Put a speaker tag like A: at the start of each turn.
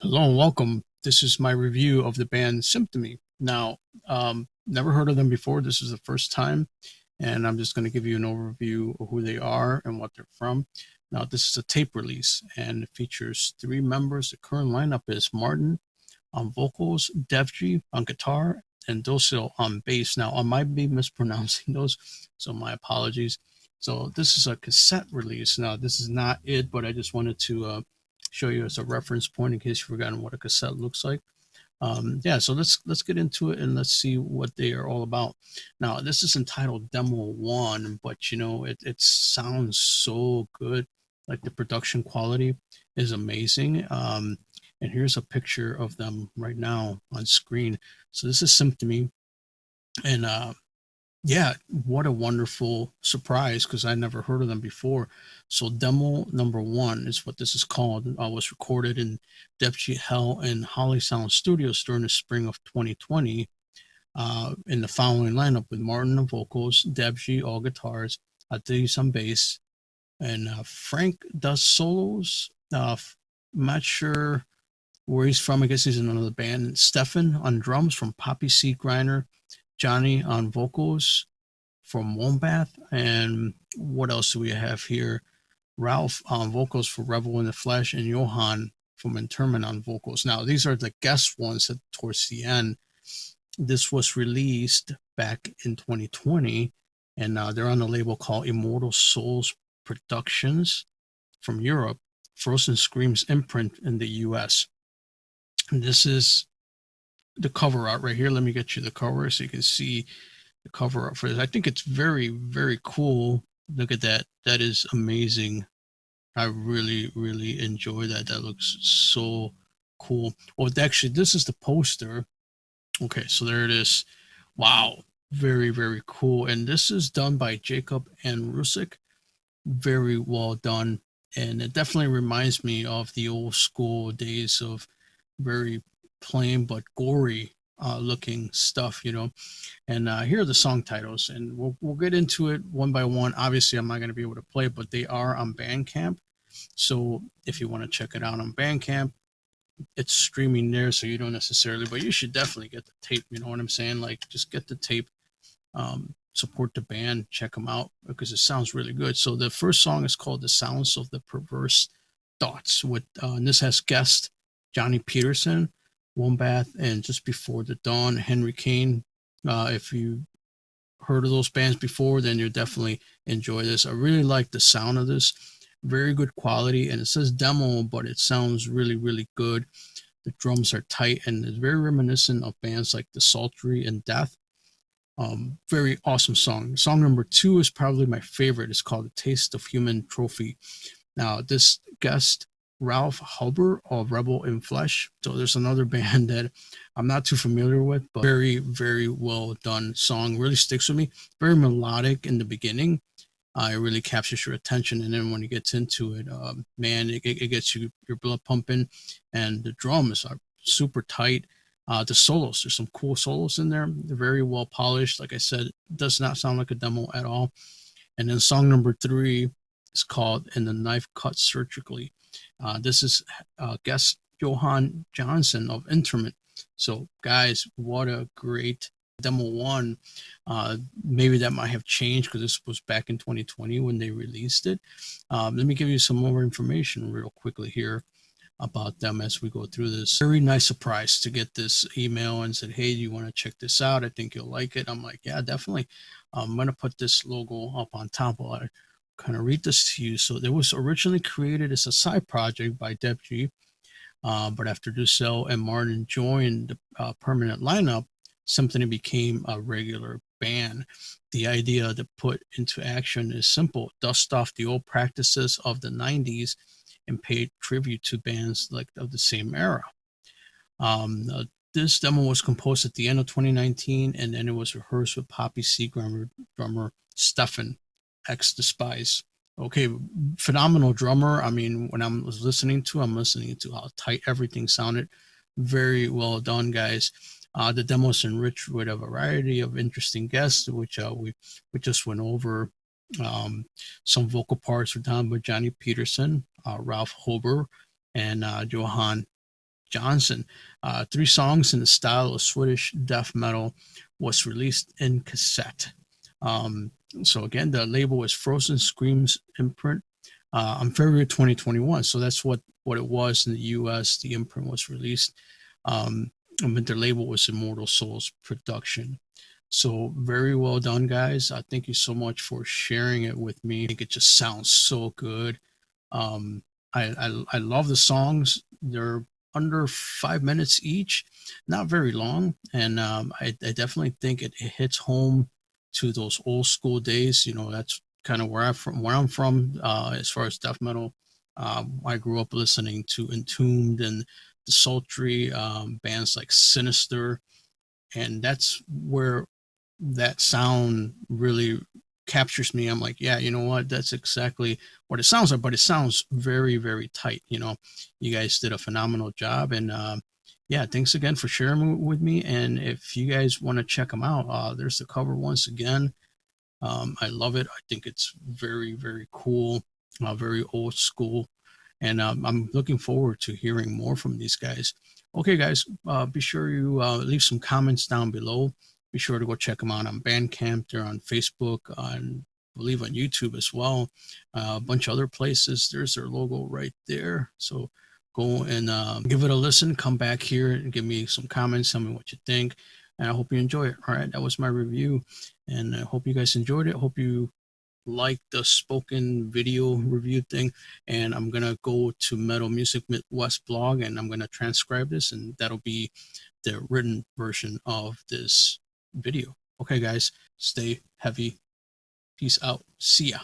A: Hello and welcome. This is my review of the band Symptomy. Now, never heard of them before. This is the first time, and I'm just going to give you an overview of who they are and what they're from. Now, this is a tape release, and it features three members. The current lineup is Martin on vocals, DEJVY on guitar, and Dosil on bass. Now, I might be mispronouncing those, so my apologies. So this is a cassette release. Now, this is not it, but I just wanted to show you as a reference point in case you've forgotten what a cassette looks like. Yeah, so let's get into it and let's see what they are all about. Now, this is entitled Demo One, but it sounds so good. Like the production quality is amazing. And here's a picture of them right now on screen. So this is Symptomy, and yeah, what a wonderful surprise because I never heard of them before. So demo number one is what this is called. Was recorded in DEJVY Hell and HOLLYSOUND Studios during the spring of 2020. In the following lineup with Martin on vocals, DEJVY all guitars, Adis on bass, and Frank does solos. I'm not sure where he's from. I guess he's in another band. Stefan on drums from Poppy Seed Grinder, Johnny on vocals from Wombath, and what else do we have here? Ralph on vocals for Rebel in the Flesh, and Johan from Entombed on vocals. Now, these are the guest ones at, towards the end. This was released back in 2020, and they're on a label called Immortal Souls Productions from Europe, Frozen Screams imprint in the US. And this is the cover art right here. Let me get you the cover so you can see the cover art for this. I think it's very, very cool. Look at that. That is amazing. I really, really enjoy that. That looks so cool. Well, actually, this is the poster. Okay, so there it is. Wow. Very, very cool. And this is done by Jacob and Rusick. Very well done. And it definitely reminds me of the old school days of very plain but gory looking stuff, And here are the song titles, and we'll get into it one by one. Obviously, I'm not going to be able to play it, but they are on Bandcamp. So if you want to check it out on Bandcamp, it's streaming there, so you don't necessarily, but you should definitely get the tape. You know what I'm saying? Like, just get the tape. Support the band, check them out because it sounds really good. So the first song is called "The Sounds of the Perverse Thoughts," with and this has guest Johnny Peterson, Wombath, and Just Before the Dawn, Henry Kane. If you heard of those bands before, then you'll definitely enjoy this. I really like the sound of this. Very good quality, and it says demo, but it sounds really, really good. The drums are tight, and it's very reminiscent of bands like The Sultry and Death. Very awesome song. Song number two is probably my favorite. It's called "The Taste of Human Trophy." Now, this guest Ralph Huber of Rebel in Flesh. So there's another band that I'm not too familiar with, but very, very well done song. Really sticks with me. Very melodic in the beginning. It really captures your attention, and then when it gets into it, man, it gets your blood pumping, and the drums are super tight. The solos, there's some cool solos in there. They're very well polished. Like I said, it does not sound like a demo at all. And then song number three is called "And the Knife Cut Surgically." This is guest Johan Johnson of Entombed. So, guys, what a great demo one. Maybe that might have changed because this was back in 2020 when they released it. Let me give you some more information real quickly here about them as we go through this. Very nice surprise to get this email and said, "Hey, do you want to check this out? I think you'll like it." I'm like, "Yeah, definitely." I'm going to put this logo up on top of it. Kind of read this to you. So it was originally created as a side project by DEJVY, but after Dussel and Martin joined the permanent lineup, Symptomy became a regular band. The idea to put into action is simple: dust off the old practices of the 90s and pay tribute to bands like of the same era. This demo was composed at the end of 2019, and then it was rehearsed with Poppy Seed drummer Stefan X Despise. Okay, phenomenal drummer. I mean, when I'm listening to how tight everything sounded. Very well done, guys. The demo is enriched with a variety of interesting guests, which we just went over. Some vocal parts were done by Johnny Peterson, Ralph Huber, and Johan Johnson. 3 songs in the style of Swedish death metal was released in cassette. So again, the label is Frozen Screams imprint on February 2021. So that's what it was in the US. The imprint was released. But the label was Immortal Souls Production. So very well done, guys. Thank you so much for sharing it with me. I think it just sounds so good. I love the songs. They're under 5 minutes each, not very long, and I definitely think it hits home to those old school days. You know, that's kind of where I'm from as far as death metal. I grew up listening to Entombed and the sultry bands like Sinister, and that's where that sound really captures me. I'm like, yeah, you know what? That's exactly what it sounds like, but it sounds very, very tight. You know, you guys did a phenomenal job. And yeah, thanks again for sharing with me. And if you guys want to check them out, there's the cover once again. I love it. I think it's very, very cool, very old school. And I'm looking forward to hearing more from these guys. Okay, guys, be sure you leave some comments down below. Be sure to go check them out on Bandcamp. They're on Facebook, I believe on YouTube as well. A bunch of other places. There's their logo right there. So go and give it a listen. Come back here and give me some comments. Tell me what you think. And I hope you enjoy it. All right, that was my review. And I hope you guys enjoyed it. Hope you like the spoken video review thing. And I'm gonna go to Metal Music Midwest blog and I'm gonna transcribe this, and that'll be the written version of this video. Okay, guys, stay heavy. Peace out. See ya.